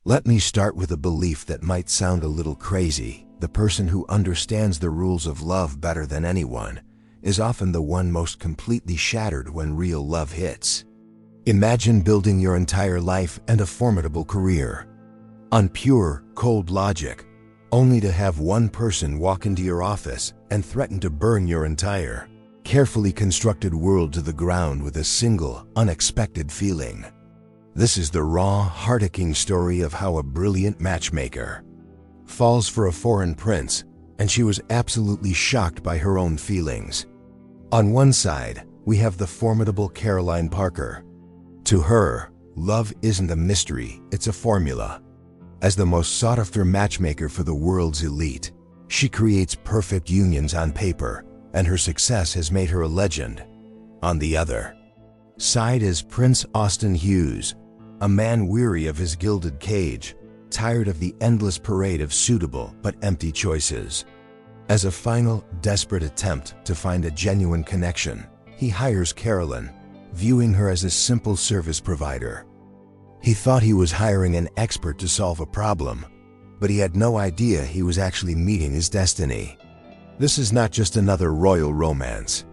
Let me start with a belief that might sound a little crazy. The person who understands the rules of love better than anyone is often the one most completely shattered when real love hits. Imagine building your entire life and a formidable career on pure, cold logic, only to have one person walk into your office and threaten to burn your entire, carefully constructed world to the ground with a single, unexpected feeling. This is the raw, heart-aching story of how a brilliant matchmaker falls for a foreign prince, and she was absolutely shocked by her own feelings. On one side, we have the formidable Caroline Parker. To her, love isn't a mystery, it's a formula. As the most sought-after matchmaker for the world's elite, she creates perfect unions on paper, and her success has made her a legend. On the other side is Prince Austin Hughes, a man weary of his gilded cage, tired of the endless parade of suitable but empty choices. As a final, desperate attempt to find a genuine connection, he hires Caroline, viewing her as a simple service provider. He thought he was hiring an expert to solve a problem, but he had no idea he was actually meeting his destiny. This is not just another royal romance.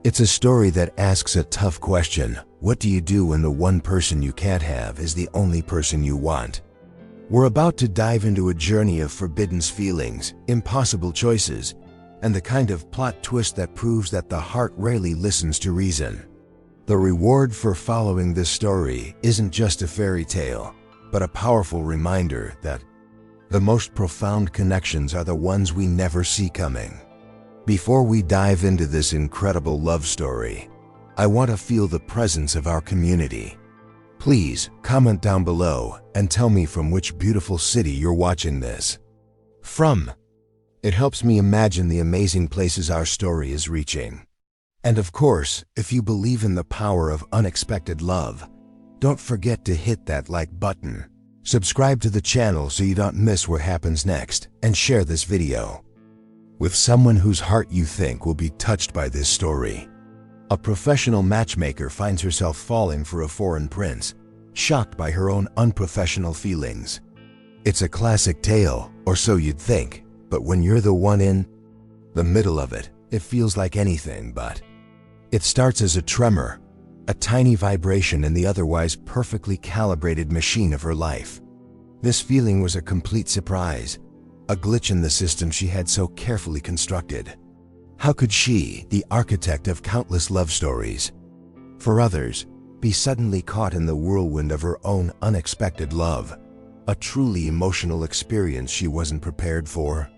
It's a story that asks a tough question. What do you do when the one person you can't have is the only person you want? We're about to dive into a journey of forbidden feelings, impossible choices, and the kind of plot twist that proves that the heart rarely listens to reason. The reward for following this story isn't just a fairy tale, but a powerful reminder that the most profound connections are the ones we never see coming. Before we dive into this incredible love story, I want to feel the presence of our community. Please comment down below and tell me from which beautiful city you're watching this from. It helps me imagine the amazing places our story is reaching. And of course, if you believe in the power of unexpected love, don't forget to hit that like button, subscribe to the channel so you don't miss what happens next, and share this video with someone whose heart you think will be touched by this story. A professional matchmaker finds herself falling for a foreign prince, shocked by her own unprofessional feelings. It's a classic tale, or so you'd think, but when you're the one in the middle of it, it feels like anything but. It starts as a tremor, a tiny vibration in the otherwise perfectly calibrated machine of her life. This feeling was a complete surprise, a glitch in the system she had so carefully constructed. How could she, the architect of countless love stories, for others, be suddenly caught in the whirlwind of her own unexpected love, a truly emotional experience she wasn't prepared for?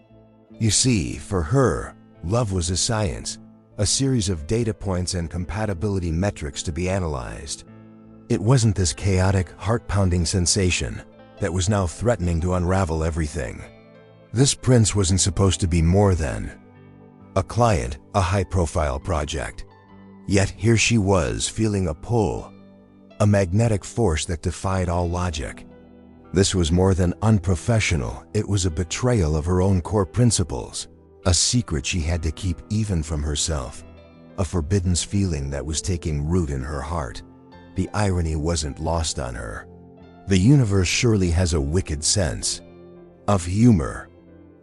You see, for her, love was a science, a series of data points and compatibility metrics to be analyzed. It wasn't this chaotic, heart-pounding sensation that was now threatening to unravel everything. This prince wasn't supposed to be more than a client, a high-profile project. Yet here she was, feeling a pull, a magnetic force that defied all logic. This was more than unprofessional, it was a betrayal of her own core principles, a secret she had to keep even from herself, a forbidden feeling that was taking root in her heart. The irony wasn't lost on her. The universe surely has a wicked sense of humor.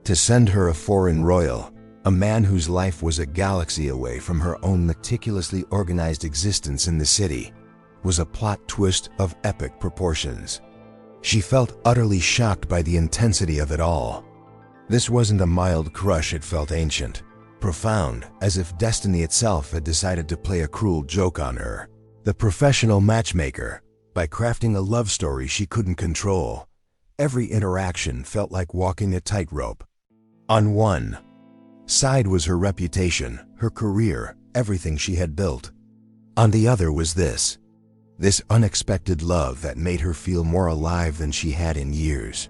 To send her a foreign royal, a man whose life was a galaxy away from her own meticulously organized existence in the city, was a plot twist of epic proportions. She felt utterly shocked by the intensity of it all. This wasn't a mild crush, it felt ancient, profound, as if destiny itself had decided to play a cruel joke on her. The professional matchmaker, by crafting a love story she couldn't control, every interaction felt like walking a tightrope. On one side was her reputation, her career, everything she had built. On the other was this unexpected love that made her feel more alive than she had in years.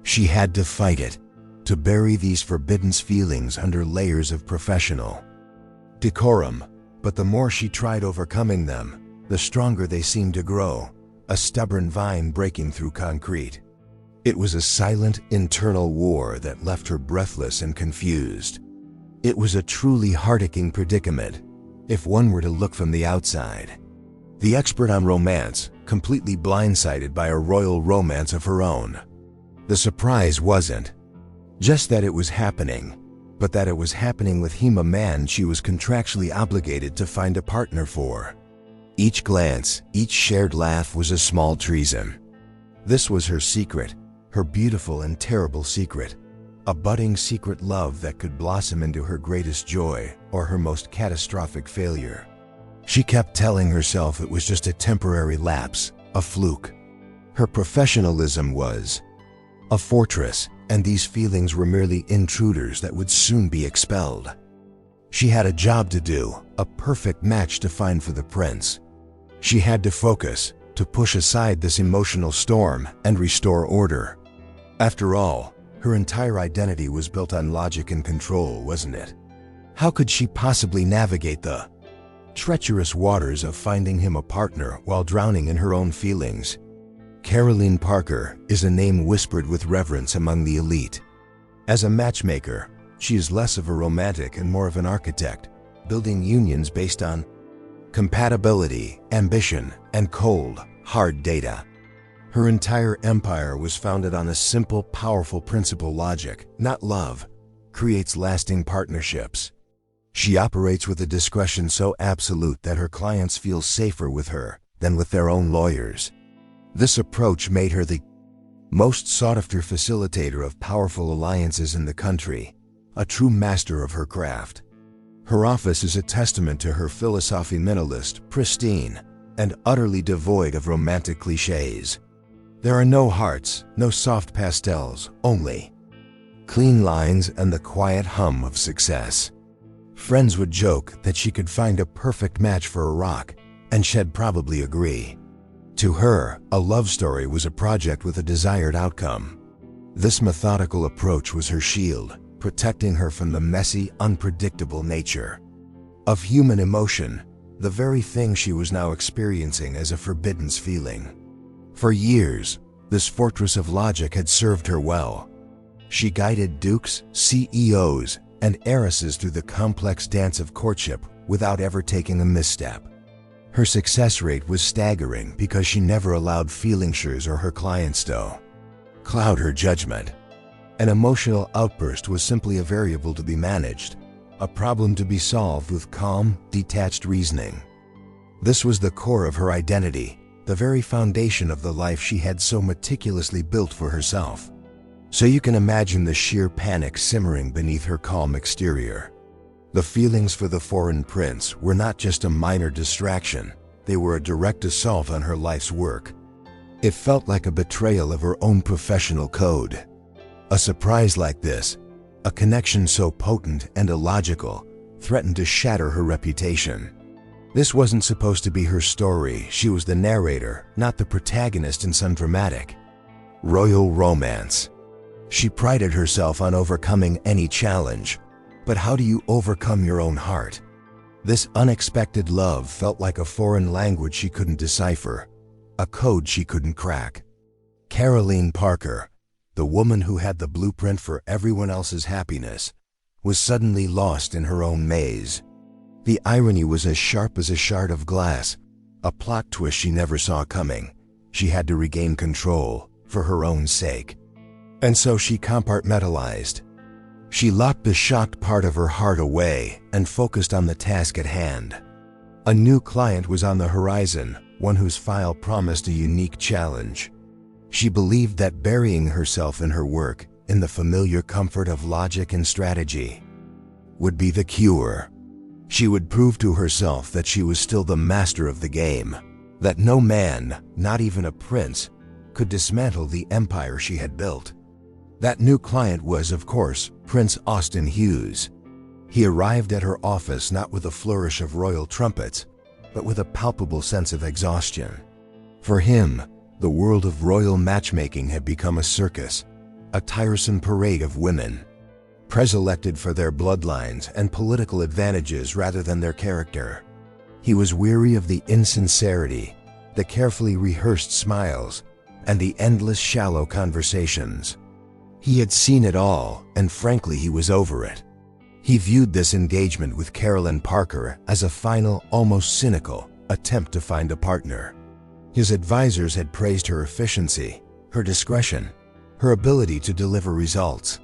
She had to fight it, to bury these forbidden feelings under layers of professional decorum, but the more she tried overcoming them, the stronger they seemed to grow, a stubborn vine breaking through concrete. It was a silent, internal war that left her breathless and confused. It was a truly heart-aching predicament, if one were to look from the outside. The expert on romance, completely blindsided by a royal romance of her own. The surprise wasn't just that it was happening, but that it was happening with him, a man she was contractually obligated to find a partner for. Each glance, each shared laugh was a small treason. This was her secret, her beautiful and terrible secret, a budding secret love that could blossom into her greatest joy or her most catastrophic failure. She kept telling herself it was just a temporary lapse, a fluke. Her professionalism was a fortress, and these feelings were merely intruders that would soon be expelled. She had a job to do, a perfect match to find for the prince. She had to focus, to push aside this emotional storm and restore order. After all, her entire identity was built on logic and control, wasn't it? How could she possibly navigate the treacherous waters of finding him a partner while drowning in her own feelings? Caroline Parker is a name whispered with reverence among the elite. As a matchmaker, she is less of a romantic and more of an architect, building unions based on compatibility, ambition, and cold, hard data. Her entire empire was founded on a simple, powerful principle: logic, not love, creates lasting partnerships. She operates with a discretion so absolute that her clients feel safer with her than with their own lawyers. This approach made her the most sought-after facilitator of powerful alliances in the country, a true master of her craft. Her office is a testament to her philosophy: minimalist, pristine, and utterly devoid of romantic cliches. There are no hearts, no soft pastels, only clean lines and the quiet hum of success. Friends would joke that she could find a perfect match for a rock, and she'd probably agree. To her, a love story was a project with a desired outcome. This methodical approach was her shield, protecting her from the messy, unpredictable nature of human emotion, the very thing she was now experiencing as a forbidden feeling. For years, this fortress of logic had served her well. She guided dukes, CEOs, and heiresses through the complex dance of courtship without ever taking a misstep. Her success rate was staggering because she never allowed feelingshers or her clients to cloud her judgment. An emotional outburst was simply a variable to be managed, a problem to be solved with calm, detached reasoning. This was the core of her identity, the very foundation of the life she had so meticulously built for herself. So you can imagine the sheer panic simmering beneath her calm exterior. The feelings for the foreign prince were not just a minor distraction, they were a direct assault on her life's work. It felt like a betrayal of her own professional code. A surprise like this, a connection so potent and illogical, threatened to shatter her reputation. This wasn't supposed to be her story. She was the narrator, not the protagonist in some dramatic royal romance. She prided herself on overcoming any challenge. But how do you overcome your own heart? This unexpected love felt like a foreign language she couldn't decipher, a code she couldn't crack. Caroline Parker, the woman who had the blueprint for everyone else's happiness, was suddenly lost in her own maze. The irony was as sharp as a shard of glass, a plot twist she never saw coming. She had to regain control, for her own sake. And so she compartmentalized. She locked the shocked part of her heart away and focused on the task at hand. A new client was on the horizon, one whose file promised a unique challenge. She believed that burying herself in her work, in the familiar comfort of logic and strategy, would be the cure. She would prove to herself that she was still the master of the game, that no man, not even a prince, could dismantle the empire she had built. That new client was, of course, Prince Austin Hughes. He arrived at her office not with a flourish of royal trumpets, but with a palpable sense of exhaustion. For him, the world of royal matchmaking had become a circus, a tiresome parade of women, preselected for their bloodlines and political advantages rather than their character. He was weary of the insincerity, the carefully rehearsed smiles, and the endless shallow conversations. He had seen it all, and frankly he was over it. He viewed this engagement with Caroline Parker as a final, almost cynical, attempt to find a partner. His advisors had praised her efficiency, her discretion, her ability to deliver results.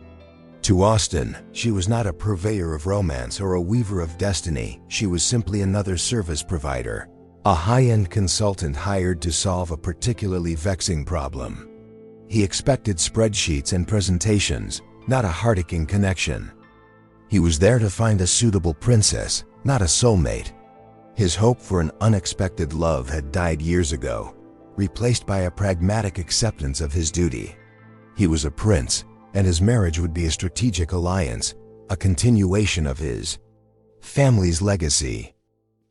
To Austin, she was not a purveyor of romance or a weaver of destiny. She was simply another service provider, a high-end consultant hired to solve a particularly vexing problem. He expected spreadsheets and presentations, not a heart-aching connection. He was there to find a suitable princess, not a soulmate. His hope for an unexpected love had died years ago, replaced by a pragmatic acceptance of his duty. He was a prince, and his marriage would be a strategic alliance, a continuation of his family's legacy.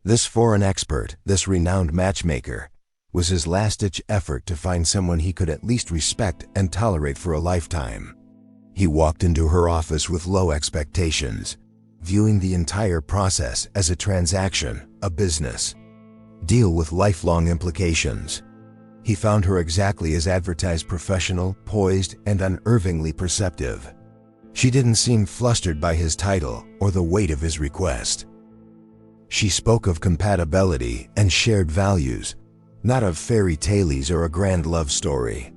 This foreign expert, this renowned matchmaker, was his last-ditch effort to find someone he could at least respect and tolerate for a lifetime. He walked into her office with low expectations, viewing the entire process as a transaction, a business deal with lifelong implications. He found her exactly as advertised: professional, poised, and unervingly perceptive. She didn't seem flustered by his title or the weight of his request. She spoke of compatibility and shared values, not of fairy tales or a grand love story.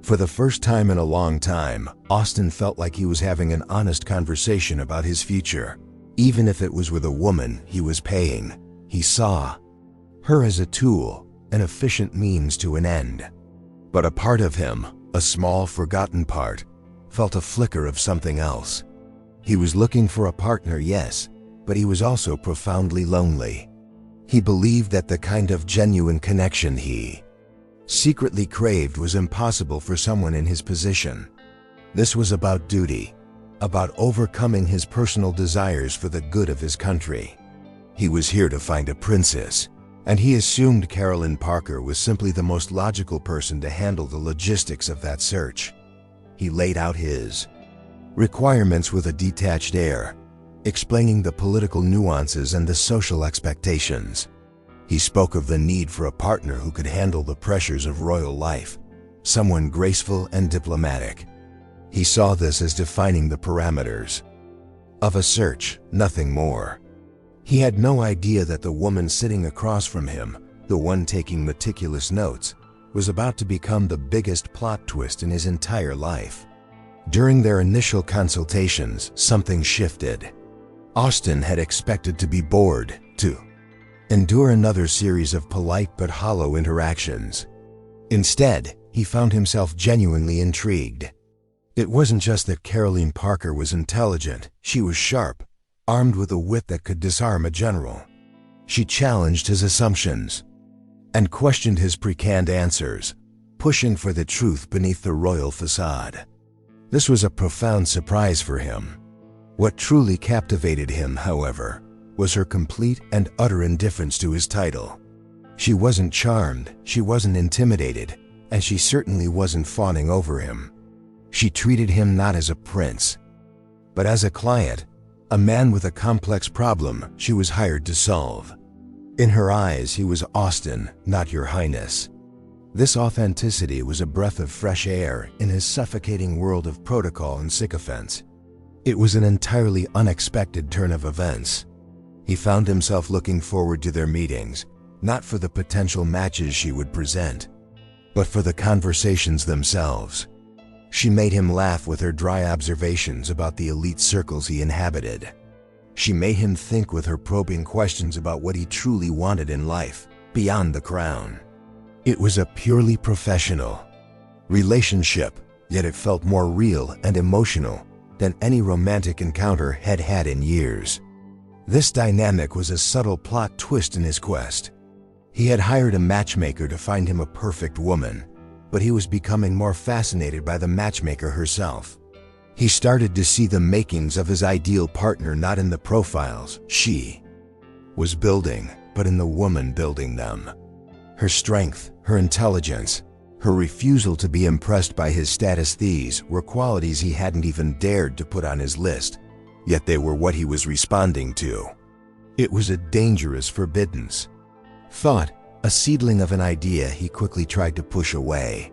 For the first time in a long time, Austin felt like he was having an honest conversation about his future. Even if it was with a woman he was paying, he saw her as a tool, an efficient means to an end. But a part of him, a small forgotten part, felt a flicker of something else. He was looking for a partner, yes, but he was also profoundly lonely. He believed that the kind of genuine connection he secretly craved was impossible for someone in his position. This was about duty, about overcoming his personal desires for the good of his country. He was here to find a princess, and he assumed Carolyn Parker was simply the most logical person to handle the logistics of that search. He laid out his requirements with a detached air, explaining the political nuances and the social expectations. He spoke of the need for a partner who could handle the pressures of royal life, someone graceful and diplomatic. He saw this as defining the parameters of a search, nothing more. He had no idea that the woman sitting across from him, the one taking meticulous notes, was about to become the biggest plot twist in his entire life. During their initial consultations, something shifted. Austin had expected to be bored, to endure another series of polite but hollow interactions. Instead, he found himself genuinely intrigued. It wasn't just that Caroline Parker was intelligent, she was sharp, armed with a wit that could disarm a general. She challenged his assumptions and questioned his pre-canned answers, pushing for the truth beneath the royal facade. This was a profound surprise for him. What truly captivated him, however, was her complete and utter indifference to his title. She wasn't charmed, she wasn't intimidated, and she certainly wasn't fawning over him. She treated him not as a prince, but as a client, a man with a complex problem she was hired to solve. In her eyes, he was Austin, not your highness. This authenticity was a breath of fresh air in his suffocating world of protocol and sycophants. It was an entirely unexpected turn of events. He found himself looking forward to their meetings, not for the potential matches she would present, but for the conversations themselves. She made him laugh with her dry observations about the elite circles he inhabited. She made him think with her probing questions about what he truly wanted in life, beyond the crown. It was a purely professional relationship, yet it felt more real and emotional than any romantic encounter had had in years. This dynamic was a subtle plot twist in his quest. He had hired a matchmaker to find him a perfect woman, but he was becoming more fascinated by the matchmaker herself. He started to see the makings of his ideal partner not in the profiles she was building, but in the woman building them. Her strength, her intelligence, her refusal to be impressed by his status, these were qualities he hadn't even dared to put on his list, yet they were what he was responding to. It was a dangerous forbiddance thought, a seedling of an idea he quickly tried to push away.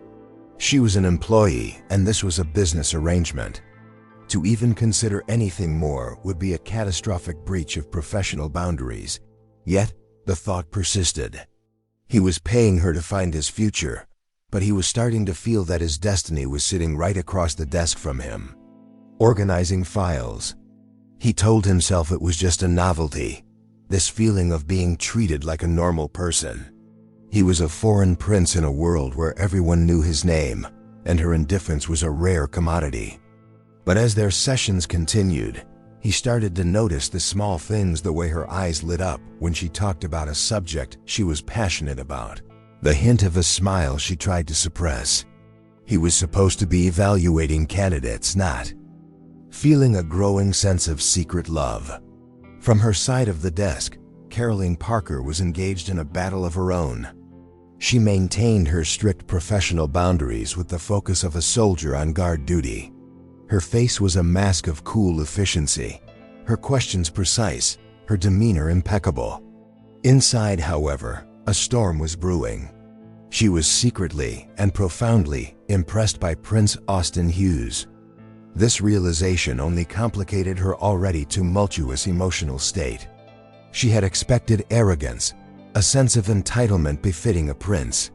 She was an employee, and this was a business arrangement. To even consider anything more would be a catastrophic breach of professional boundaries. Yet, The thought persisted. He was paying her to find his future, but he was starting to feel that his destiny was sitting right across the desk from him. Organizing files. He told himself it was just a novelty, this feeling of being treated like a normal person. He was a foreign prince in a world where everyone knew his name, and her indifference was a rare commodity. But as their sessions continued, he started to notice the small things, the way her eyes lit up when she talked about a subject she was passionate about, the hint of a smile she tried to suppress. He was supposed to be evaluating candidates, not feeling a growing sense of secret love. From her side of the desk, Caroline Parker was engaged in a battle of her own. She maintained her strict professional boundaries with the focus of a soldier on guard duty. Her face was a mask of cool efficiency, her questions precise, her demeanor impeccable. Inside, however, a storm was brewing. She was secretly and profoundly impressed by Prince Austin Hughes. This realization only complicated her already tumultuous emotional state. She had expected arrogance, a sense of entitlement befitting a prince.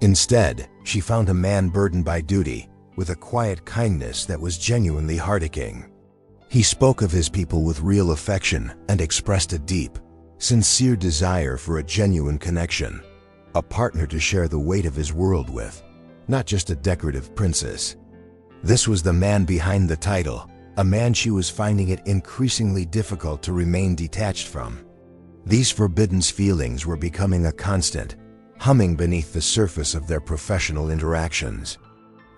Instead, she found a man burdened by duty, with a quiet kindness that was genuinely heart-aching. He spoke of his people with real affection and expressed a deep, sincere desire for a genuine connection, a partner to share the weight of his world with, not just a decorative princess. This was the man behind the title, a man she was finding it increasingly difficult to remain detached from. These forbidden feelings were becoming a constant, humming beneath the surface of their professional interactions.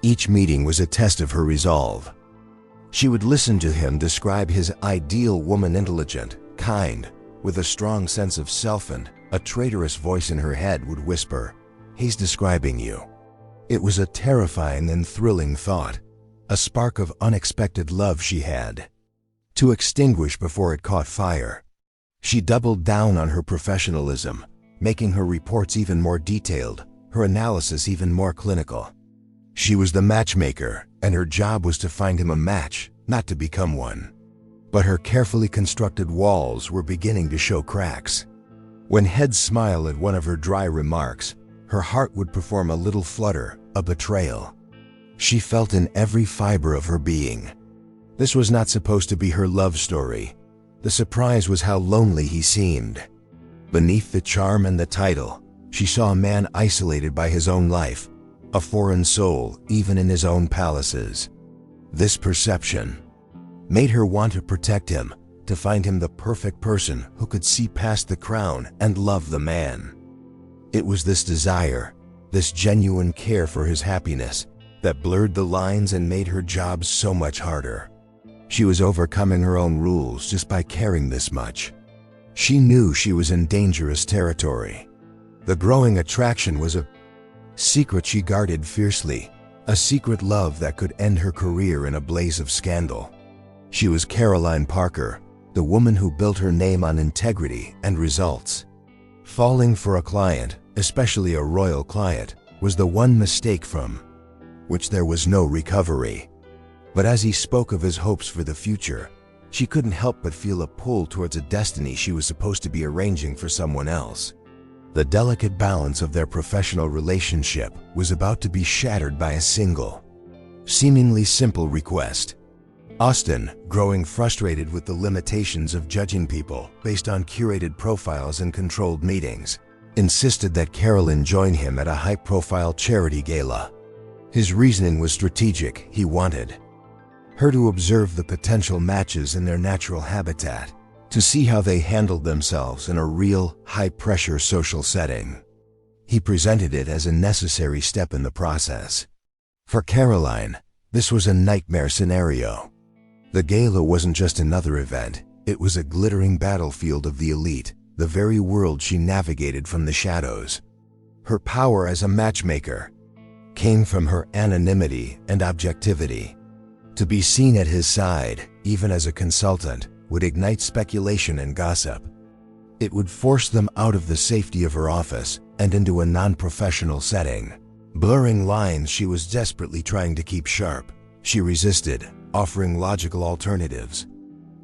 Each meeting was a test of her resolve. She would listen to him describe his ideal woman, intelligent, kind, with a strong sense of self, and a traitorous voice in her head would whisper, "He's describing you." It was a terrifying and thrilling thought, a spark of unexpected love she had to extinguish before it caught fire. She doubled down on her professionalism, making her reports even more detailed, her analysis even more clinical. She was the matchmaker, and her job was to find him a match, not to become one. But her carefully constructed walls were beginning to show cracks. When heads smiled at one of her dry remarks, her heart would perform a little flutter, a betrayal. She felt in every fiber of her being. This was not supposed to be her love story. The surprise was how lonely he seemed. Beneath the charm and the title, she saw a man isolated by his own life, a foreign soul even in his own palaces. This perception made her want to protect him, to find him the perfect person who could see past the crown and love the man. It was this desire, this genuine care for his happiness, that blurred the lines and made her job so much harder. She was overcoming her own rules just by caring this much. She knew she was in dangerous territory. The growing attraction was a secret she guarded fiercely, a secret love that could end her career in a blaze of scandal. She was Caroline Parker, the woman who built her name on integrity and results. Falling for a client, especially a royal client, was the one mistake from which there was no recovery. But as he spoke of his hopes for the future, she couldn't help but feel a pull towards a destiny she was supposed to be arranging for someone else. The delicate balance of their professional relationship was about to be shattered by a single, seemingly simple request. Austin, growing frustrated with the limitations of judging people based on curated profiles and controlled meetings, insisted that Caroline join him at a high-profile charity gala. His reasoning was strategic. He wanted her to observe the potential matches in their natural habitat, to see how they handled themselves in a real, high-pressure social setting. He presented it as a necessary step in the process. For Caroline, this was a nightmare scenario. The gala wasn't just another event, it was a glittering battlefield of the elite, the very world she navigated from the shadows. Her power as a matchmaker came from her anonymity and objectivity. To be seen at his side, even as a consultant, would ignite speculation and gossip. It would force them out of the safety of her office and into a non-professional setting. Blurring lines she was desperately trying to keep sharp, she resisted, offering logical alternatives.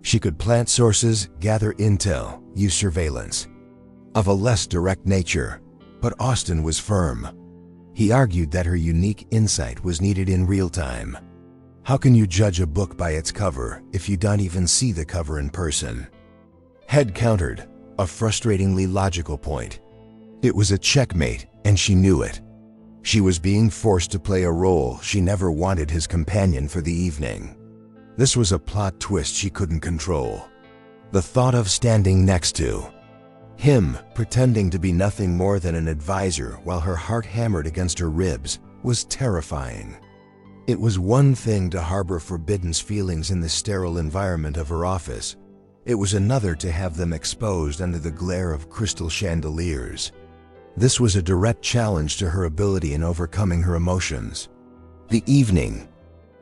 She could plant sources, gather intel, use surveillance. of a less direct nature, but Austin was firm. He argued that her unique insight was needed in real time. How can you judge a book by its cover if you don't even see the cover in person? Head countered, a frustratingly logical point. It was a checkmate, and she knew it. She was being forced to play a role she never wanted his companion for the evening. This was a plot twist she couldn't control. The thought of standing next to him, pretending to be nothing more than an advisor while her heart hammered against her ribs, was terrifying. It was one thing to harbor forbidden feelings in the sterile environment of her office. It was another to have them exposed under the glare of crystal chandeliers. This was a direct challenge to her ability in overcoming her emotions. The evening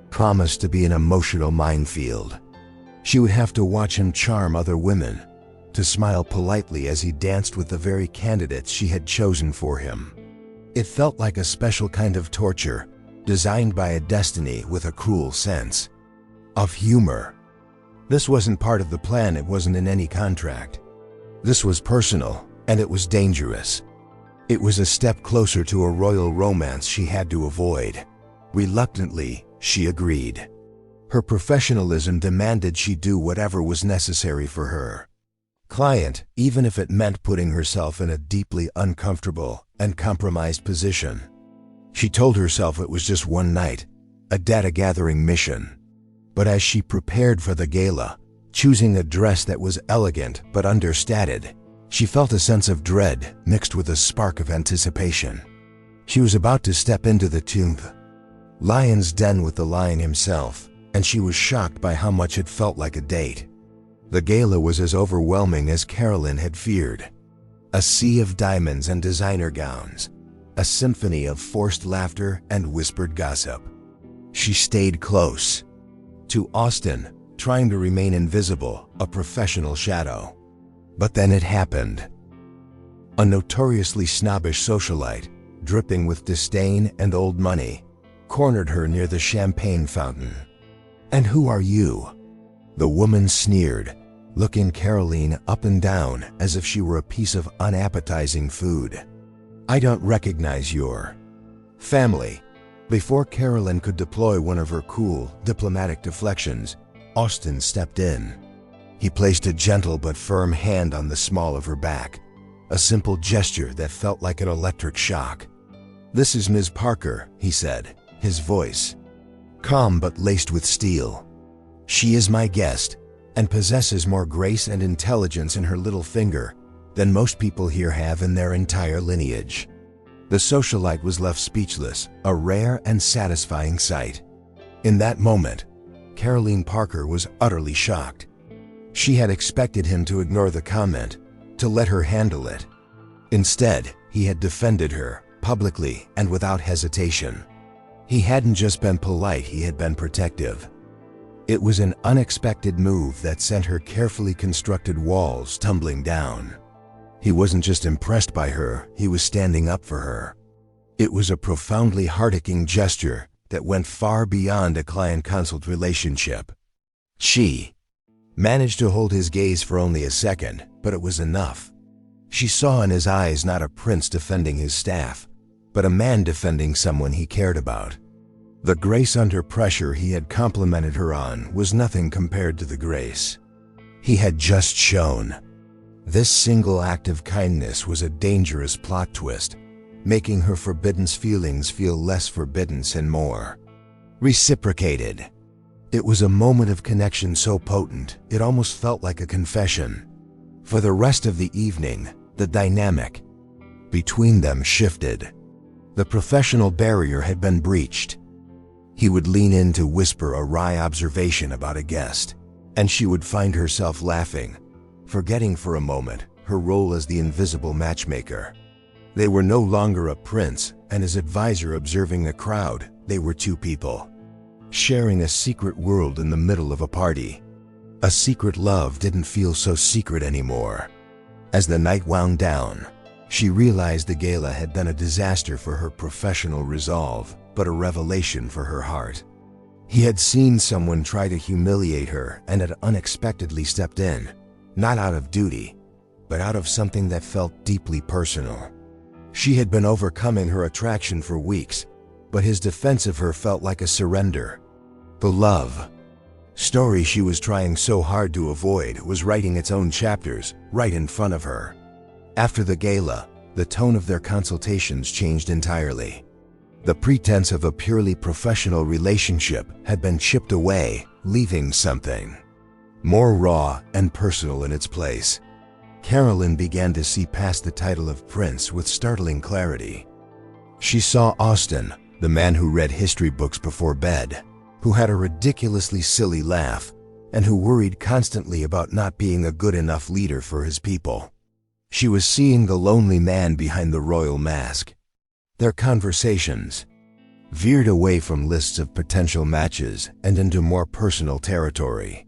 promised to be an emotional minefield. She would have to watch him charm other women, to smile politely as he danced with the very candidates she had chosen for him. It felt like a special kind of torture, designed by a destiny with a cruel sense of humor. This wasn't part of the plan, it wasn't in any contract. This was personal, and it was dangerous. It was a step closer to a royal romance she had to avoid. Reluctantly, she agreed. Her professionalism demanded she do whatever was necessary for her client, even if it meant putting herself in a deeply uncomfortable and compromised position. She told herself it was just one night, a data-gathering mission. But as she prepared for the gala, choosing a dress that was elegant but understated, she felt a sense of dread mixed with a spark of anticipation. She was about to step into the lion's den with the lion himself, and she was shocked by how much it felt like a date. The gala was as overwhelming as Carolyn had feared. A sea of diamonds and designer gowns, a symphony of forced laughter and whispered gossip. She stayed close to Austin, trying to remain invisible, a professional shadow. But then it happened. A notoriously snobbish socialite, dripping with disdain and old money, cornered her near the champagne fountain. "And who are you?" The woman sneered, looking Caroline up and down as if she were a piece of unappetizing food. "I don't recognize your family." Before Caroline could deploy one of her cool, diplomatic deflections, Austin stepped in. He placed a gentle but firm hand on the small of her back, a simple gesture that felt like an electric shock. "This is Ms. Parker," he said, his voice calm but laced with steel. "She is my guest, and possesses more grace and intelligence in her little finger than most people here have in their entire lineage." The socialite was left speechless, a rare and satisfying sight. In that moment, Caroline Parker was utterly shocked. She had expected him to ignore the comment, to let her handle it. Instead, he had defended her, publicly and without hesitation. He hadn't just been polite, he had been protective. It was an unexpected move that sent her carefully constructed walls tumbling down. He wasn't just impressed by her, he was standing up for her. It was a profoundly heart-aching gesture that went far beyond a client-consult relationship. She managed to hold his gaze for only a second, but it was enough. She saw in his eyes not a prince defending his staff, but a man defending someone he cared about. The grace under pressure he had complimented her on was nothing compared to the grace he had just shown. This single act of kindness was a dangerous plot twist, making her forbidden feelings feel less forbidden and more reciprocated. It was a moment of connection so potent, it almost felt like a confession. For the rest of the evening, the dynamic between them shifted. The professional barrier had been breached. He would lean in to whisper a wry observation about a guest, and she would find herself laughing, forgetting for a moment her role as the invisible matchmaker. They were no longer a prince and his advisor observing a crowd. They were two people, sharing a secret world in the middle of a party. A secret love didn't feel so secret anymore. As the night wound down, she realized the gala had been a disaster for her professional resolve, but a revelation for her heart. He had seen someone try to humiliate her and had unexpectedly stepped in, not out of duty, but out of something that felt deeply personal. She had been overcoming her attraction for weeks, but his defense of her felt like a surrender. The love story she was trying so hard to avoid was writing its own chapters right in front of her. After the gala, the tone of their consultations changed entirely. The pretense of a purely professional relationship had been chipped away, leaving something more raw and personal in its place. Carolyn began to see past the title of prince with startling clarity. She saw Austin, the man who read history books before bed, who had a ridiculously silly laugh, and who worried constantly about not being a good enough leader for his people. She was seeing the lonely man behind the royal mask. Their conversations veered away from lists of potential matches and into more personal territory.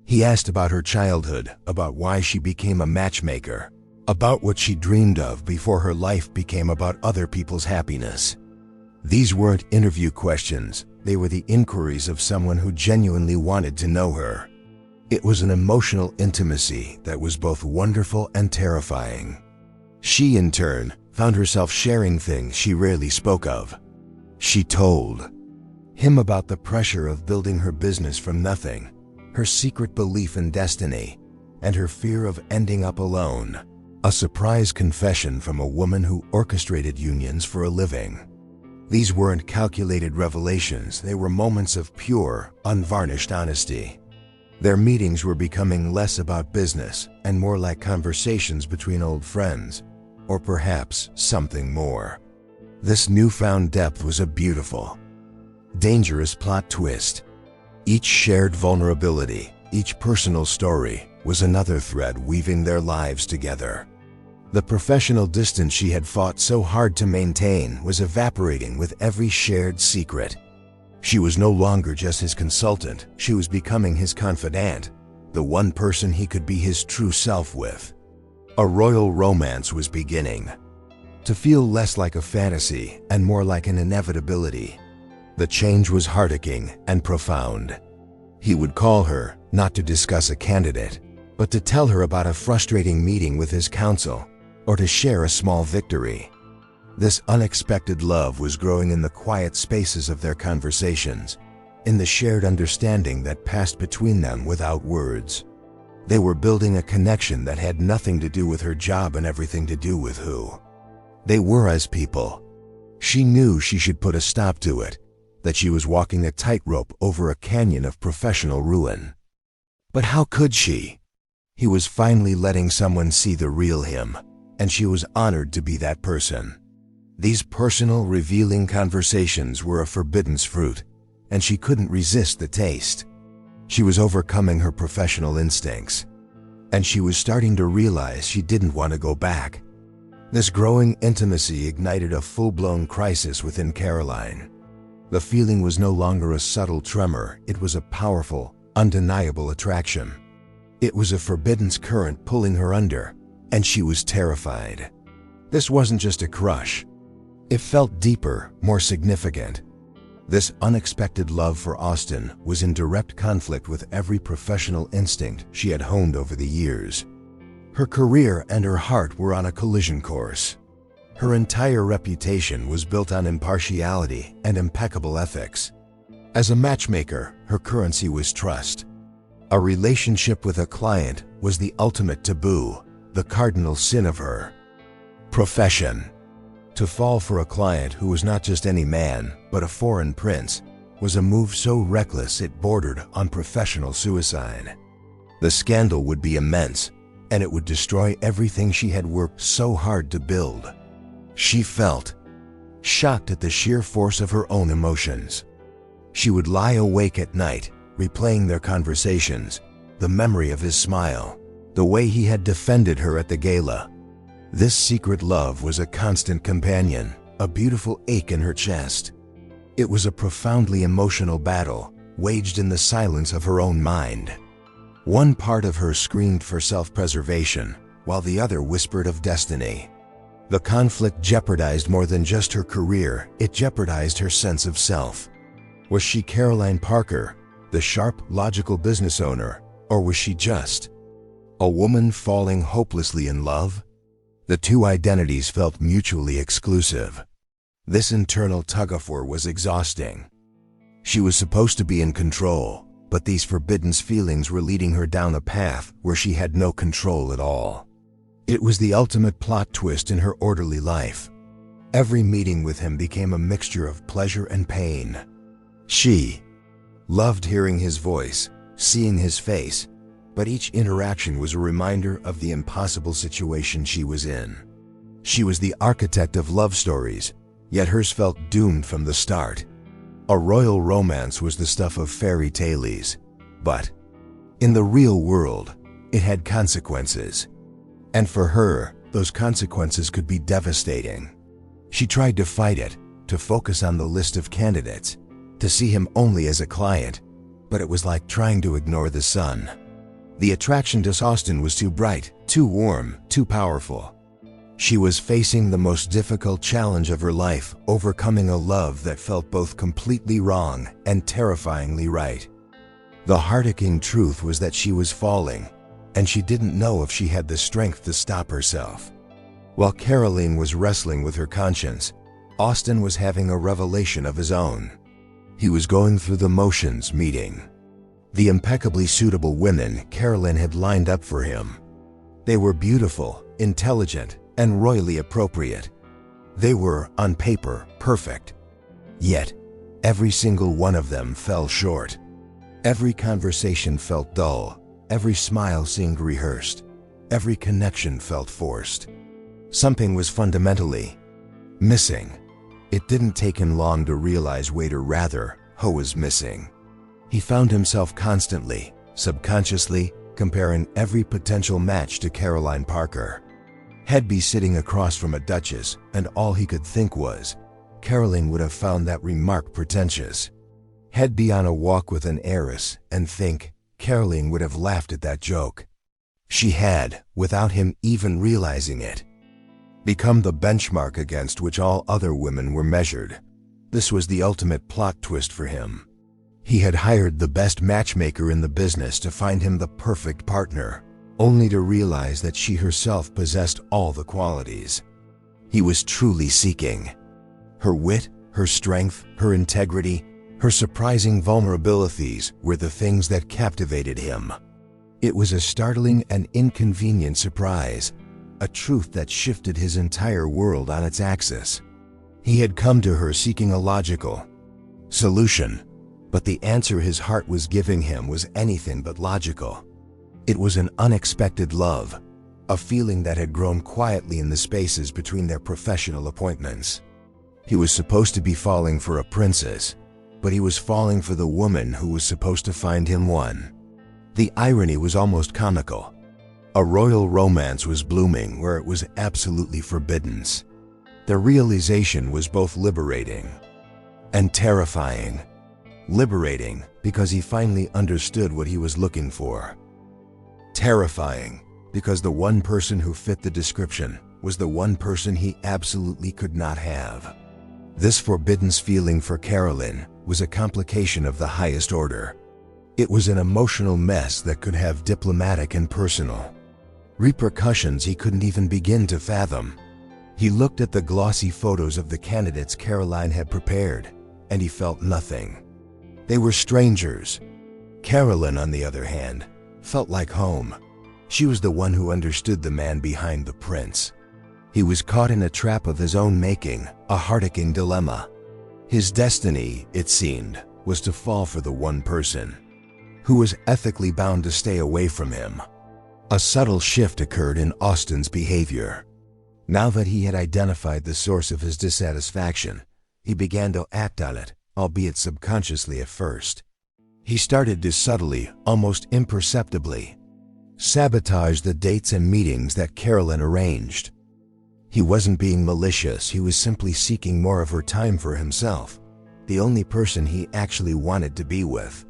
He asked about her childhood, about why she became a matchmaker, about what she dreamed of before her life became about other people's happiness. These weren't interview questions, they were the inquiries of someone who genuinely wanted to know her. It was an emotional intimacy that was both wonderful and terrifying. She, in turn, found herself sharing things she rarely spoke of. She told him about the pressure of building her business from nothing, her secret belief in destiny, and her fear of ending up alone. A surprise confession from a woman who orchestrated unions for a living. These weren't calculated revelations, they were moments of pure, unvarnished honesty. Their meetings were becoming less about business and more like conversations between old friends, or perhaps something more. This newfound depth was a beautiful, dangerous plot twist. Each shared vulnerability, each personal story, was another thread weaving their lives together. The professional distance she had fought so hard to maintain was evaporating with every shared secret. She was no longer just his consultant, she was becoming his confidant, the one person he could be his true self with. A royal romance was beginning to feel less like a fantasy and more like an inevitability. The change was heartaching and profound. He would call her, not to discuss a candidate, but to tell her about a frustrating meeting with his counsel, or to share a small victory. This unexpected love was growing in the quiet spaces of their conversations, in the shared understanding that passed between them without words. They were building a connection that had nothing to do with her job and everything to do with who they were as people. She knew she should put a stop to it, that she was walking a tightrope over a canyon of professional ruin. But how could she? He was finally letting someone see the real him, and she was honored to be that person. These personal, revealing conversations were a forbidden fruit, and she couldn't resist the taste. She was overcoming her professional instincts, and she was starting to realize she didn't want to go back. This growing intimacy ignited a full-blown crisis within Caroline. The feeling was no longer a subtle tremor, it was a powerful, undeniable attraction. It was a forbidden current pulling her under, and she was terrified. This wasn't just a crush. It felt deeper, more significant. This unexpected love for Austin was in direct conflict with every professional instinct she had honed over the years. Her career and her heart were on a collision course. Her entire reputation was built on impartiality and impeccable ethics. As a matchmaker, her currency was trust. A relationship with a client was the ultimate taboo, the cardinal sin of her profession. To fall for a client who was not just any man, but a foreign prince, was a move so reckless it bordered on professional suicide. The scandal would be immense, and it would destroy everything she had worked so hard to build. She felt shocked at the sheer force of her own emotions. She would lie awake at night, replaying their conversations, the memory of his smile, the way he had defended her at the gala. This secret love was a constant companion, a beautiful ache in her chest. It was a profoundly emotional battle, waged in the silence of her own mind. One part of her screamed for self-preservation, while the other whispered of destiny. The conflict jeopardized more than just her career, it jeopardized her sense of self. Was she Caroline Parker, the sharp, logical business owner, or was she just A woman falling hopelessly in love? The two identities felt mutually exclusive. This internal tug-of-war was exhausting. She was supposed to be in control, but these forbidden feelings were leading her down a path where she had no control at all. It was the ultimate plot twist in her orderly life. Every meeting with him became a mixture of pleasure and pain. She loved hearing his voice, seeing his face, but each interaction was a reminder of the impossible situation she was in. She was the architect of love stories, yet hers felt doomed from the start. A royal romance was the stuff of fairy tales, but in the real world, it had consequences. And for her, those consequences could be devastating. She tried to fight it, to focus on the list of candidates, to see him only as a client, but it was like trying to ignore the sun. The attraction to Austin was too bright, too warm, too powerful. She was facing the most difficult challenge of her life, overcoming a love that felt both completely wrong and terrifyingly right. The heartaching truth was that she was falling, and she didn't know if she had the strength to stop herself. While Caroline was wrestling with her conscience, Austin was having a revelation of his own. He was going through the motions meeting the impeccably suitable women Caroline had lined up for him. They were beautiful, intelligent, and royally appropriate. They were, on paper, perfect. Yet, every single one of them fell short. Every conversation felt dull. Every smile seemed rehearsed. Every connection felt forced. Something was fundamentally missing. It didn't take him long to realize Waiter rather, Ho was missing. He found himself constantly, subconsciously, comparing every potential match to Caroline Parker. He'd be sitting across from a duchess, and all he could think was, Caroline would have found that remark pretentious. He'd be on a walk with an heiress, and think, Caroline would have laughed at that joke. She had, without him even realizing it, become the benchmark against which all other women were measured. This was the ultimate plot twist for him. He had hired the best matchmaker in the business to find him the perfect partner, only to realize that she herself possessed all the qualities he was truly seeking. Her wit, her strength, her integrity, her surprising vulnerabilities were the things that captivated him. It was a startling and inconvenient surprise, a truth that shifted his entire world on its axis. He had come to her seeking a logical solution, but the answer his heart was giving him was anything but logical. It was an unexpected love, a feeling that had grown quietly in the spaces between their professional appointments. He was supposed to be falling for a princess, but he was falling for the woman who was supposed to find him one. The irony was almost comical. A royal romance was blooming where it was absolutely forbidden. The realization was both liberating and terrifying. Liberating because he finally understood what he was looking for. Terrifying because the one person who fit the description was the one person he absolutely could not have. This forbidden feeling for Caroline was a complication of the highest order. It was an emotional mess that could have diplomatic and personal repercussions he couldn't even begin to fathom. He looked at the glossy photos of the candidates Caroline had prepared, and he felt nothing. They were strangers. Caroline, on the other hand, felt like home. She was the one who understood the man behind the prince. He was caught in a trap of his own making, a heartaching dilemma. His destiny, it seemed, was to fall for the one person who was ethically bound to stay away from him. A subtle shift occurred in Austin's behavior. Now that he had identified the source of his dissatisfaction, he began to act on it, albeit subconsciously at first. He started to subtly, almost imperceptibly, sabotage the dates and meetings that Caroline arranged. He wasn't being malicious, he was simply seeking more of her time for himself, the only person he actually wanted to be with.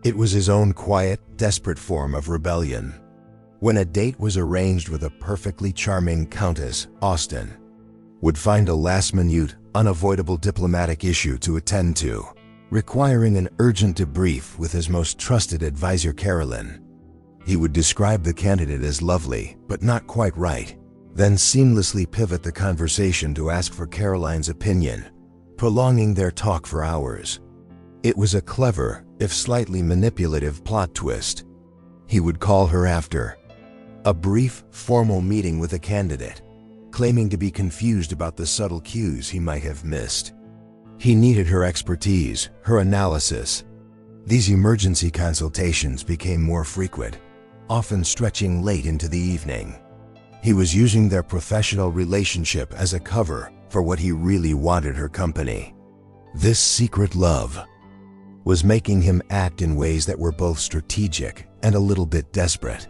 It was his own quiet, desperate form of rebellion. When a date was arranged with a perfectly charming Countess, Austin would find a last-minute, unavoidable diplomatic issue to attend to, requiring an urgent debrief with his most trusted advisor Caroline. He would describe the candidate as lovely, but not quite right, then seamlessly pivot the conversation to ask for Caroline's opinion, prolonging their talk for hours. It was a clever, if slightly manipulative, plot twist. He would call her after a brief, formal meeting with a candidate, claiming to be confused about the subtle cues he might have missed. He needed her expertise, her analysis. These emergency consultations became more frequent, often stretching late into the evening. He was using their professional relationship as a cover for what he really wanted: her company. This secret love was making him act in ways that were both strategic and a little bit desperate.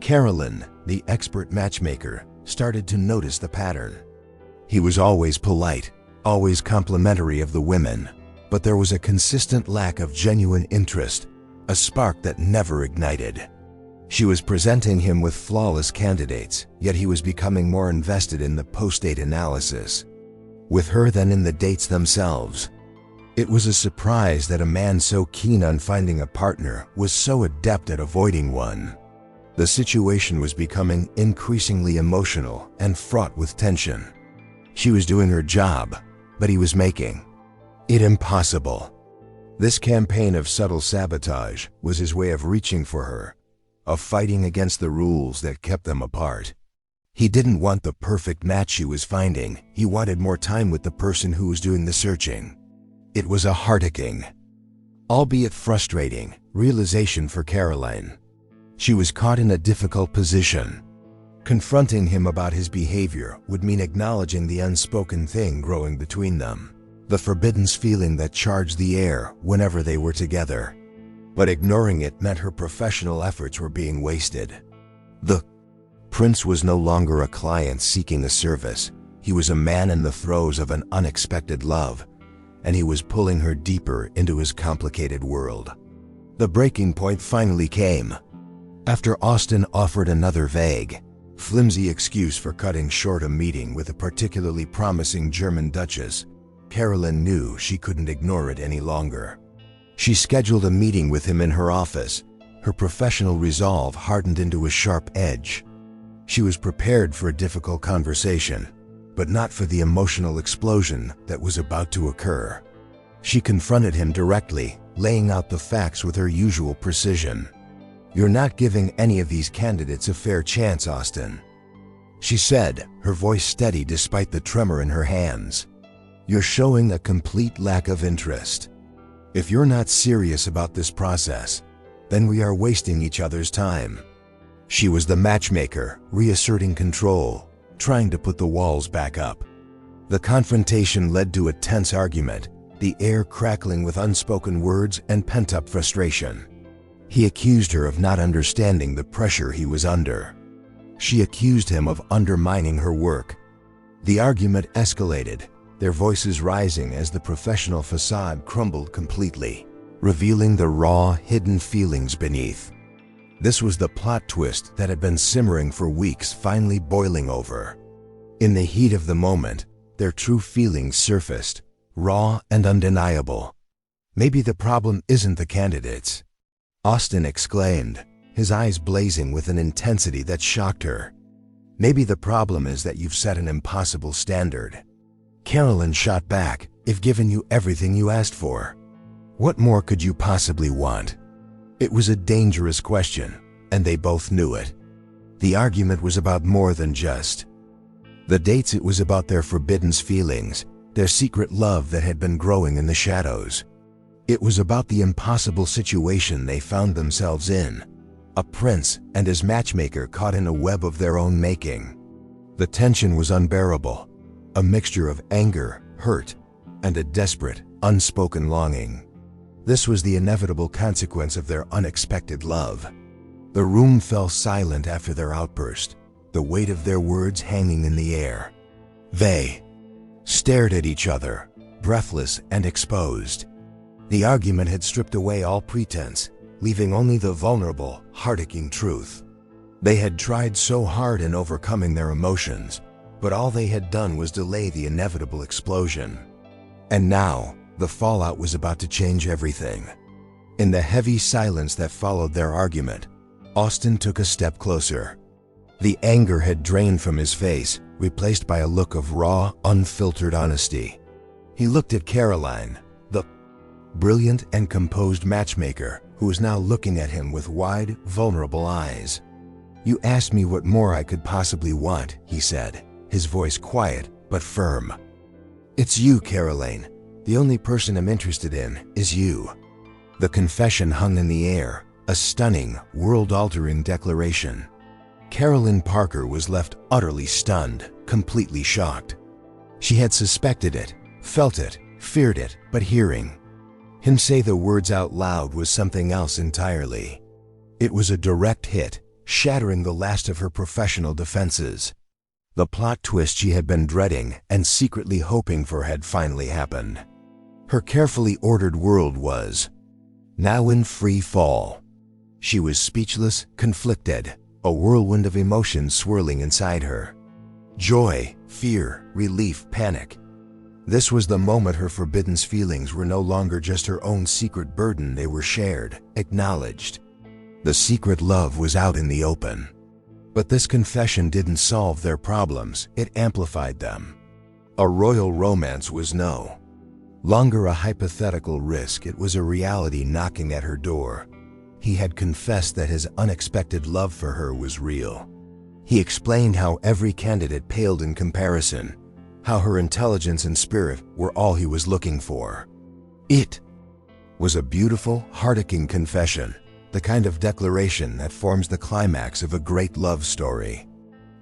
Caroline, the expert matchmaker, started to notice the pattern. He was always polite, always complimentary of the women, but there was a consistent lack of genuine interest, a spark that never ignited. She was presenting him with flawless candidates, yet he was becoming more invested in the post-date analysis with her than in the dates themselves. It was a surprise that a man so keen on finding a partner was so adept at avoiding one. The situation was becoming increasingly emotional and fraught with tension. She was doing her job, but he was making it impossible. This campaign of subtle sabotage was his way of reaching for her, of fighting against the rules that kept them apart. He didn't want the perfect match she was finding. He wanted more time with the person who was doing the searching. It was a heart-aching, albeit frustrating, realization for Caroline. She was caught in a difficult position. Confronting him about his behavior would mean acknowledging the unspoken thing growing between them, the forbidden feeling that charged the air whenever they were together. But ignoring it meant her professional efforts were being wasted. The prince was no longer a client seeking a service. He was a man in the throes of an unexpected love, and he was pulling her deeper into his complicated world. The breaking point finally came after Austin offered another vague, flimsy excuse for cutting short a meeting with a particularly promising German duchess. Caroline knew she couldn't ignore it any longer. She scheduled a meeting with him in her office, her professional resolve hardened into a sharp edge. She was prepared for a difficult conversation, but not for the emotional explosion that was about to occur. She confronted him directly, laying out the facts with her usual precision. "You're not giving any of these candidates a fair chance, Austin," she said, her voice steady despite the tremor in her hands. "You're showing a complete lack of interest. If you're not serious about this process, then we are wasting each other's time." She was the matchmaker, reasserting control, trying to put the walls back up. The confrontation led to a tense argument, the air crackling with unspoken words and pent-up frustration. He accused her of not understanding the pressure he was under. She accused him of undermining her work. The argument escalated, their voices rising as the professional facade crumbled completely, revealing the raw, hidden feelings beneath. This was the plot twist that had been simmering for weeks, finally boiling over. In the heat of the moment, their true feelings surfaced, raw and undeniable. "Maybe the problem isn't the candidates," Austin exclaimed, his eyes blazing with an intensity that shocked her. "Maybe the problem is that you've set an impossible standard." Caroline shot back, "If given you everything you asked for, what more could you possibly want?" It was a dangerous question, and they both knew it. The argument was about more than just the dates. It was about their forbidden feelings, their secret love that had been growing in the shadows. It was about the impossible situation they found themselves in, a prince and his matchmaker caught in a web of their own making. The tension was unbearable, a mixture of anger, hurt, and a desperate, unspoken longing. This was the inevitable consequence of their unexpected love. The room fell silent after their outburst, the weight of their words hanging in the air. They stared at each other, breathless and exposed. The argument had stripped away all pretense, leaving only the vulnerable, heart-aching truth. They had tried so hard in overcoming their emotions, but all they had done was delay the inevitable explosion. And now, the fallout was about to change everything. In the heavy silence that followed their argument, Austin took a step closer. The anger had drained from his face, replaced by a look of raw, unfiltered honesty. He looked at Caroline, the brilliant and composed matchmaker, who was now looking at him with wide, vulnerable eyes. "You asked me what more I could possibly want," he said, his voice quiet but firm. "It's you, Caroline. The only person I'm interested in is you." The confession hung in the air, a stunning, world-altering declaration. Caroline Parker was left utterly stunned, completely shocked. She had suspected it, felt it, feared it, but hearing him say the words out loud was something else entirely. It was a direct hit, shattering the last of her professional defenses. The plot twist she had been dreading and secretly hoping for had finally happened. Her carefully ordered world was now in free fall. She was speechless, conflicted, a whirlwind of emotions swirling inside her. Joy, fear, relief, panic. This was the moment her forbidden feelings were no longer just her own secret burden, they were shared, acknowledged. The secret love was out in the open. But this confession didn't solve their problems, it amplified them. A royal romance was no longer a hypothetical risk, it was a reality knocking at her door. He had confessed that his unexpected love for her was real. He explained how every candidate paled in comparison, how her intelligence and spirit were all he was looking for. It was a beautiful, heart-aching confession, the kind of declaration that forms the climax of a great love story.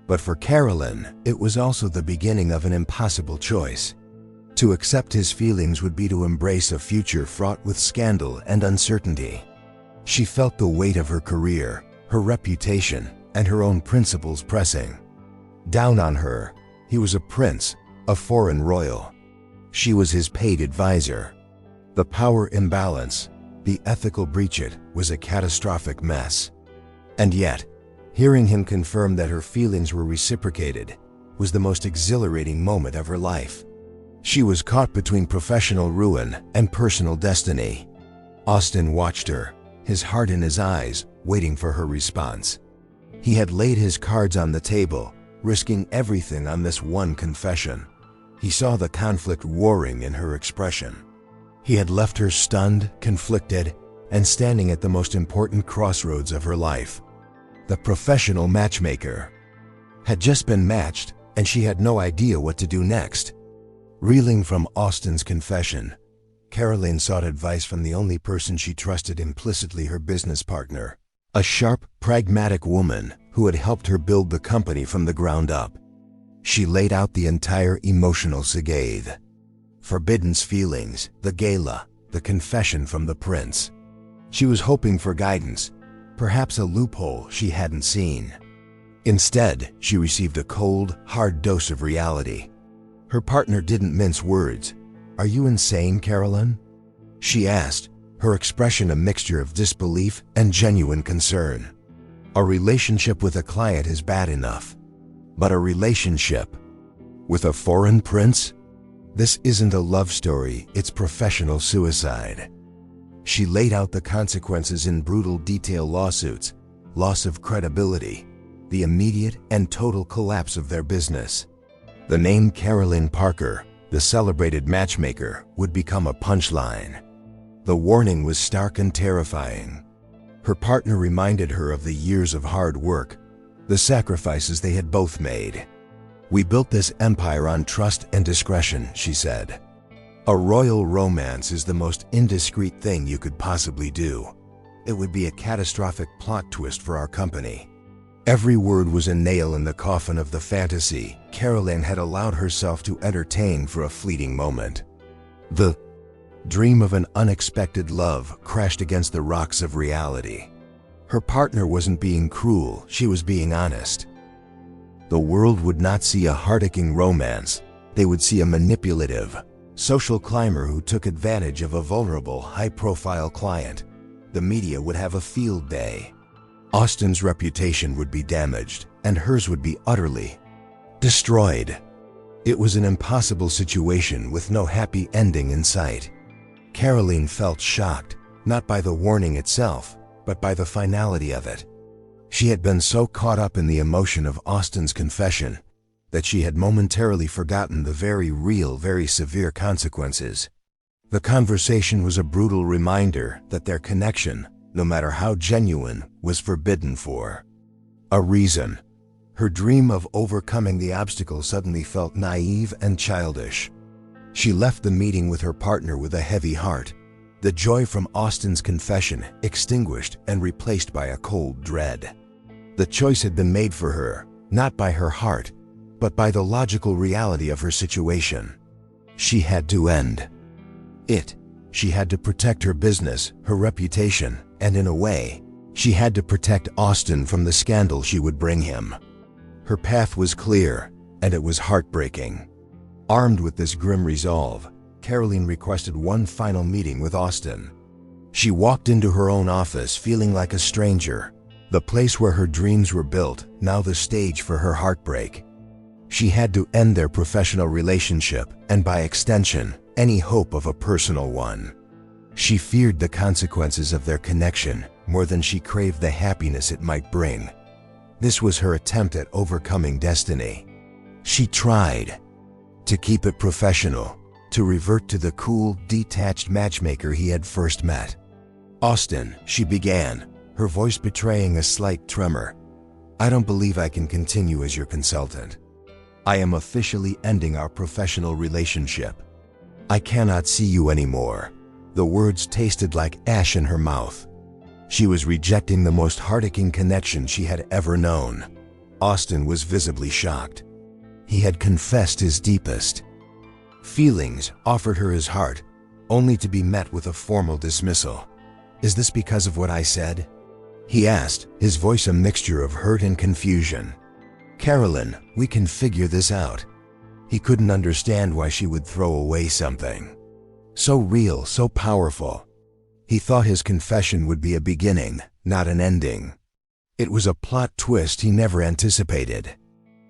But for Caroline, it was also the beginning of an impossible choice. To accept his feelings would be to embrace a future fraught with scandal and uncertainty. She felt the weight of her career, her reputation, and her own principles pressing down on her. He was a prince, a foreign royal. She was his paid advisor. The power imbalance, the ethical breach, it was a catastrophic mess. And yet, hearing him confirm that her feelings were reciprocated was the most exhilarating moment of her life. She was caught between professional ruin and personal destiny. Austin watched her, his heart in his eyes, waiting for her response. He had laid his cards on the table, risking everything on this one confession. He saw the conflict warring in her expression. He had left her stunned, conflicted, and standing at the most important crossroads of her life. The professional matchmaker had just been matched, and she had no idea what to do next. Reeling from Austin's confession, Caroline sought advice from the only person she trusted implicitly, her business partner, a sharp, pragmatic woman who had helped her build the company from the ground up. She laid out the entire emotional saga. Forbidden's feelings, the gala, the confession from the prince. She was hoping for guidance, perhaps a loophole she hadn't seen. Instead, she received a cold, hard dose of reality. Her partner didn't mince words. "Are you insane, Caroline?" she asked, her expression a mixture of disbelief and genuine concern. A relationship with a client is bad enough, but a relationship with a foreign prince? This isn't a love story, it's professional suicide. She laid out the consequences in brutal detail: lawsuits, loss of credibility, the immediate and total collapse of their business. The name Caroline Parker, the celebrated matchmaker, would become a punchline. The warning was stark and terrifying. Her partner reminded her of the years of hard work, the sacrifices they had both made. "We built this empire on trust and discretion," she said. "A royal romance is the most indiscreet thing you could possibly do. It would be a catastrophic plot twist for our company." Every word was a nail in the coffin of the fantasy Caroline had allowed herself to entertain for a fleeting moment. The dream of an unexpected love crashed against the rocks of reality. Her partner wasn't being cruel, she was being honest. The world would not see a heart-aching romance, they would see a manipulative, social climber who took advantage of a vulnerable, high-profile client. The media would have a field day. Austin's reputation would be damaged, and hers would be utterly destroyed. It was an impossible situation with no happy ending in sight. Caroline felt shocked, not by the warning itself, but by the finality of it. She had been so caught up in the emotion of Austin's confession that she had momentarily forgotten the very real, very severe consequences. The conversation was a brutal reminder that their connection, no matter how genuine, was forbidden for a reason. Her dream of overcoming the obstacle suddenly felt naive and childish. She left the meeting with her partner with a heavy heart, the joy from Austin's confession extinguished and replaced by a cold dread. The choice had been made for her, not by her heart, but by the logical reality of her situation. She had to end it. She had to protect her business, her reputation, and in a way, she had to protect Austin from the scandal she would bring him. Her path was clear, and it was heartbreaking. Armed with this grim resolve, Caroline requested one final meeting with Austin. She walked into her own office feeling like a stranger, the place where her dreams were built, now the stage for her heartbreak. She had to end their professional relationship, and by extension, any hope of a personal one. She feared the consequences of their connection more than she craved the happiness it might bring. This was her attempt at overcoming destiny. She tried to keep it professional, to revert to the cool, detached matchmaker he had first met. "Austin," she began, her voice betraying a slight tremor, "I don't believe I can continue as your consultant. I am officially ending our professional relationship. I cannot see you anymore." The words tasted like ash in her mouth. She was rejecting the most heart-aching connection she had ever known. Austin was visibly shocked. He had confessed his deepest feelings, offered her his heart, only to be met with a formal dismissal. "Is this because of what I said?" he asked, his voice a mixture of hurt and confusion. "Caroline, we can figure this out." He couldn't understand why she would throw away something so real, so powerful. He thought his confession would be a beginning, not an ending. It was a plot twist he never anticipated.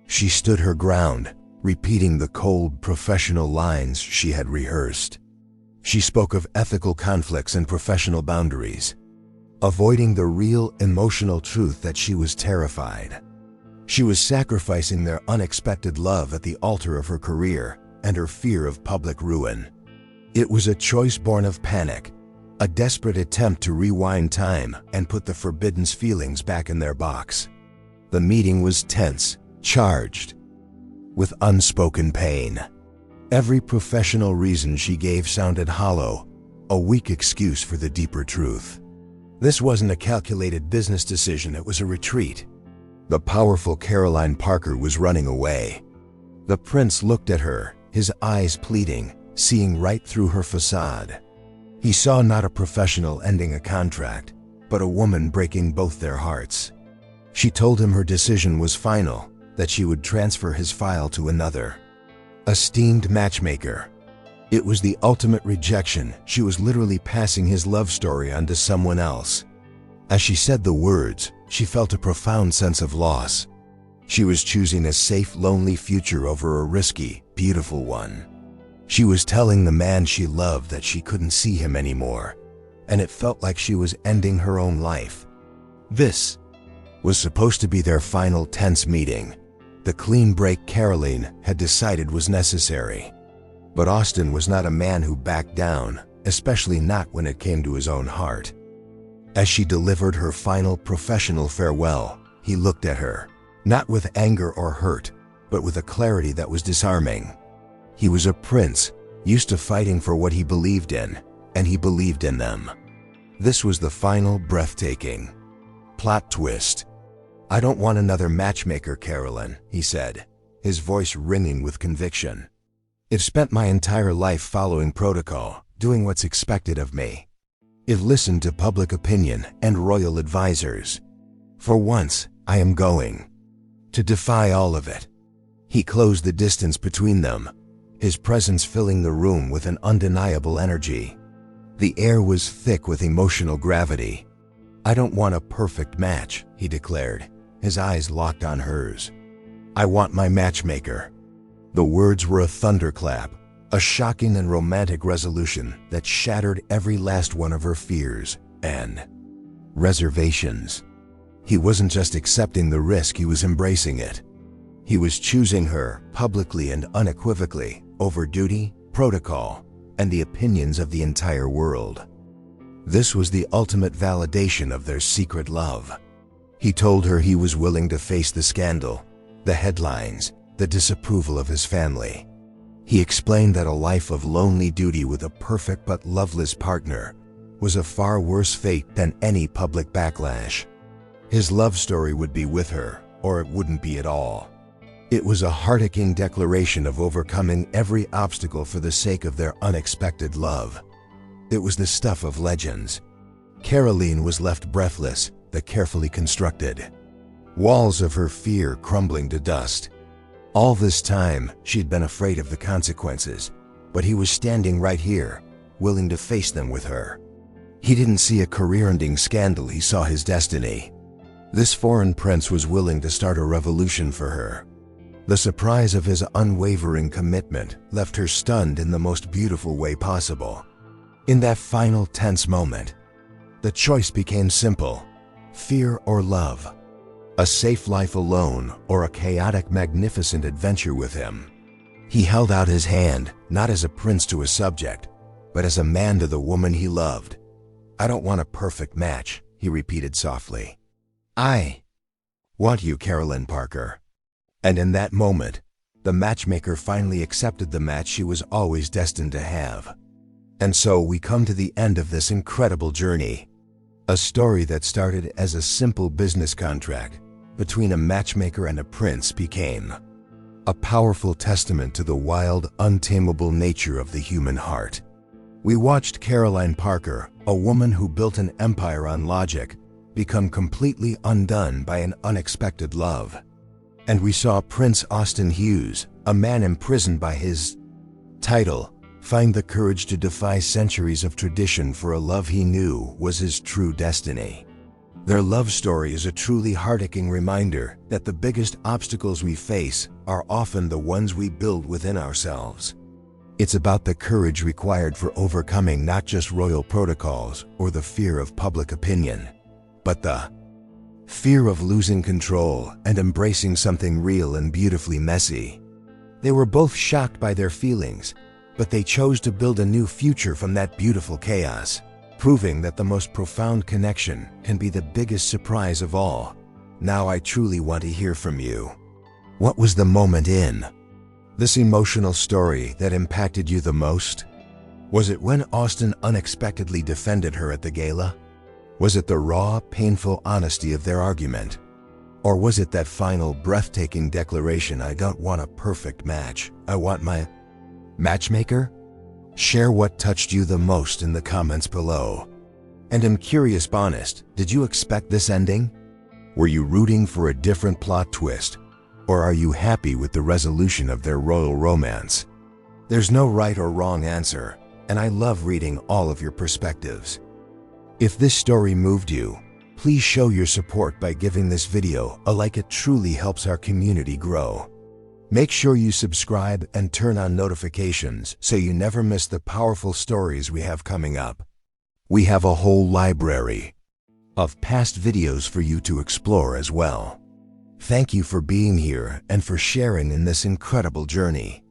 She stood her ground, repeating the cold, professional lines she had rehearsed. She spoke of ethical conflicts and professional boundaries, avoiding the real, emotional truth that she was terrified. She was sacrificing their unexpected love at the altar of her career and her fear of public ruin. It was a choice born of panic, a desperate attempt to rewind time and put the forbidden feelings back in their box. The meeting was tense, charged with unspoken pain. Every professional reason she gave sounded hollow, a weak excuse for the deeper truth. This wasn't a calculated business decision, it was a retreat. The powerful Caroline Parker was running away. The prince looked at her, his eyes pleading, seeing right through her facade. He saw not a professional ending a contract, but a woman breaking both their hearts. She told him her decision was final, that she would transfer his file to another esteemed matchmaker. It was the ultimate rejection. She was literally passing his love story on to someone else. As she said the words, she felt a profound sense of loss. She was choosing a safe, lonely future over a risky, beautiful one. She was telling the man she loved that she couldn't see him anymore, and it felt like she was ending her own life. This was supposed to be their final tense meeting, the clean break Caroline had decided was necessary. But Austin was not a man who backed down, especially not when it came to his own heart. As she delivered her final professional farewell, he looked at her, not with anger or hurt, but with a clarity that was disarming. He was a prince, used to fighting for what he believed in, and he believed in them. This was the final, breathtaking plot twist. "I don't want another matchmaker, Caroline," he said, his voice ringing with conviction. "I've spent my entire life following protocol, doing what's expected of me. I've listened to public opinion and royal advisors. For once, I am going to defy all of it." He closed the distance between them, his presence filling the room with an undeniable energy. The air was thick with emotional gravity. "I don't want a perfect match," he declared, his eyes locked on hers. "I want my matchmaker." The words were a thunderclap, a shocking and romantic resolution that shattered every last one of her fears and reservations. He wasn't just accepting the risk, he was embracing it. He was choosing her, publicly and unequivocally, over duty, protocol, and the opinions of the entire world. This was the ultimate validation of their secret love. He told her he was willing to face the scandal, the headlines, the disapproval of his family. He explained that a life of lonely duty with a perfect but loveless partner was a far worse fate than any public backlash. His love story would be with her, or it wouldn't be at all. It was a heart-aching declaration of overcoming every obstacle for the sake of their unexpected love. It was the stuff of legends. Caroline was left breathless, the carefully constructed walls of her fear crumbling to dust. All this time, she'd been afraid of the consequences, but he was standing right here, willing to face them with her. He didn't see a career-ending scandal, he saw his destiny. This foreign prince was willing to start a revolution for her. The surprise of his unwavering commitment left her stunned in the most beautiful way possible. In that final tense moment, the choice became simple: fear or love. A safe life alone or a chaotic, magnificent adventure with him. He held out his hand, not as a prince to a subject, but as a man to the woman he loved. "I don't want a perfect match," he repeated softly. "I want you, Caroline Parker." And in that moment, the matchmaker finally accepted the match she was always destined to have. And so we come to the end of this incredible journey. A story that started as a simple business contract between a matchmaker and a prince became a powerful testament to the wild, untamable nature of the human heart. We watched Caroline Parker, a woman who built an empire on logic, become completely undone by an unexpected love. And we saw Prince Austin Hughes, a man imprisoned by his title, find the courage to defy centuries of tradition for a love he knew was his true destiny. Their love story is a truly heart-aching reminder that the biggest obstacles we face are often the ones we build within ourselves. It's about the courage required for overcoming not just royal protocols or the fear of public opinion, but the fear of losing control and embracing something real and beautifully messy. They were both shocked by their feelings, but they chose to build a new future from that beautiful chaos, proving that the most profound connection can be the biggest surprise of all. Now I truly want to hear from you. What was the moment in this emotional story that impacted you the most? Was it when Austin unexpectedly defended her at the gala? Was it the raw, painful honesty of their argument? Or was it that final, breathtaking declaration, "I don't want a perfect match, I want my matchmaker"? Share what touched you the most in the comments below. And I'm curious, honest, did you expect this ending? Were you rooting for a different plot twist? Or are you happy with the resolution of their royal romance? There's no right or wrong answer, and I love reading all of your perspectives. If this story moved you, please show your support by giving this video a like. It truly helps our community grow. Make sure you subscribe and turn on notifications so you never miss the powerful stories we have coming up. We have a whole library of past videos for you to explore as well. Thank you for being here and for sharing in this incredible journey.